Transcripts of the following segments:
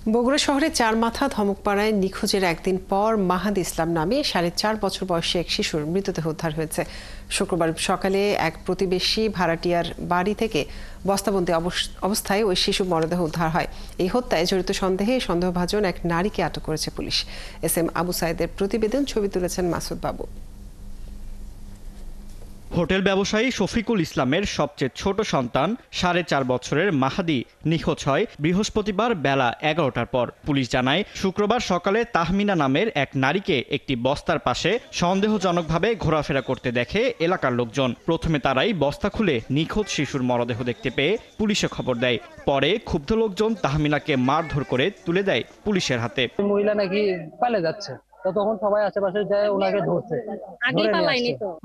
বগুড়া শহরে চার মাথা ধমকপাড়ায় নিখোঁজের একদিন পর মাহাদি ইসলাম নামে 4.5 বছর বয়সী এক শিশুর মৃতদেহ উদ্ধার হয়েছে। শুক্রবার সকালে এক প্রতিবেশী ভাড়াটিয়ার বাড়ি থেকে বস্তাবন্দি অবস্থায় ওই শিশু মরদেহ উদ্ধার হয়। এই হত্যায় জড়িত সন্দেহে সন্দেহভাজন এক নারীকে আটক করেছে পুলিশ। SM আবু সাইদের প্রতিবেদন, ছবি তুলেছেন মাসুদ বাবু। হোটেল ব্যবসায়ী শফিকুল ইসলামের সবচেয়ে ছোট সন্তান 4.5 বছরের মাহাদি নিখোঁজ হয় বৃহস্পতিবার বেলা 11টার পর। পুলিশ জানায়, শুক্রবার সকালে তাহমিনা নামের এক নারীকে একটি বস্তার পাশে সন্দেহজনকভাবে ঘোরাফেরা করতে দেখে এলাকার লোকজন। প্রথমে তারাই বস্তা খুলে নিখোঁজ শিশুর মরদেহ দেখতে পেয়ে পুলিশে খবর দেয়। পরে ক্ষুব্ধ লোকজন তাহমিনাকে মারধর করে তুলে দেয় পুলিশের হাতে। মহিলা নাকি পালিয়ে যাচ্ছে, তো তখন সবাই আশেপাশে যায় ওনাকে ধরছে।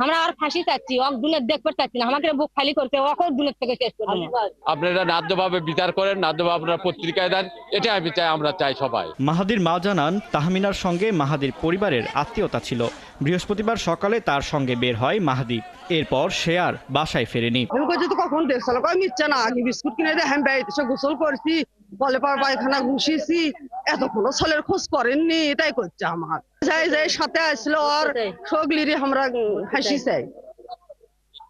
আমরা আর ফাঁসি চাচ্ছি, অক দুনের দেখতে চাচ্ছি না, আমাদের বুক খালি করতে অক দুনের থেকে শেষ করে দেবো। আপনারা ন্যায্যভাবে বিচার করেন, ন্যায্যভাবে আপনারা পত্রিকায় দেন, এটা আমি চাই, আমরা চাই সবাই। মাহাদির মা জানান, তাহমিনার সঙ্গে মাহাদির পরিবারের আত্মীয়তা ছিল। বৃহস্পতিবার সকালে তার সঙ্গে বের হয় মাহাদি। এরপর সে আর বাসায় ফেরেনি। কখন দেখছিল মিথ্যা না, আমি বিস্কুট কিনে দিয়ে হ্যাঁ এসে গোসল করছি, বলে পায়খানা ঘুষিয়েছি, এতক্ষণ ছেলের খোঁজ করেননি, এটাই করছে আমার। যাই যাই সাথে আসলো আর সগলিরি আমরা হাসি চাই,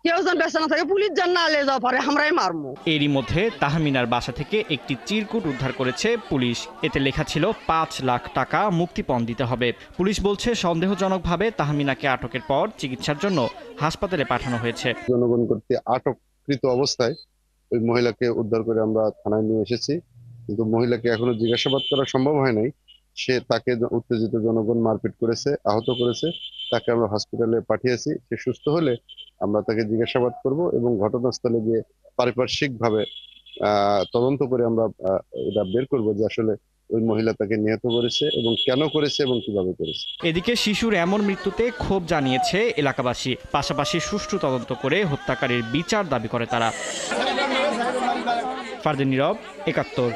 কেউ যেন বেঁচে না থাকে, পুলিশ জান না লে যাওয়া পারে, আমরাই মারবো। এরই মধ্যে তাহমিনার বাসা থেকে একটি চিরকুট উদ্ধার করেছে পুলিশ। এতে লেখা ছিল 5 লাখ টাকা মুক্তিপণ দিতে হবে। পুলিশ বলছে, সন্দেহজনকভাবে তাহমিনাকে আটকের পর চিকিৎসার জন্য হাসপাতালে পাঠানো হয়েছে। জনগণ কর্তৃক আটককৃত অবস্থায় ওই মহিলাকে উদ্ধার করে আমরা থানায় নিয়ে এসেছি, কিন্তু মহিলাকে এখনো জিজ্ঞাসাবাদ করা সম্ভব হয় নাই। তাকে উত্তেজিত জনগণ মারপিট করেছে, আহত করেছে। তাকে আমরা হসপিটালে পাঠিয়েছি। সে সুস্থ হলে আমরা তাকে জিজ্ঞাসাবাদ করব এবং ঘটনাস্থলে গিয়ে পারিপার্শ্বিকভাবে তদন্ত করে আমরা এটা বের করব যে আসলে ওই মহিলা তাকে নিহত করেছে এবং কেন করেছে এবং কিভাবে করেছে। এদিকে শিশুর এমন মৃত্যুতে ক্ষোভ জানিয়েছে এলাকাবাসী। পাশাপাশি সুষ্ঠু তদন্ত করে হত্যাকারীর বিচার দাবি করে তারা। ফারদিন নীরব, ৭১।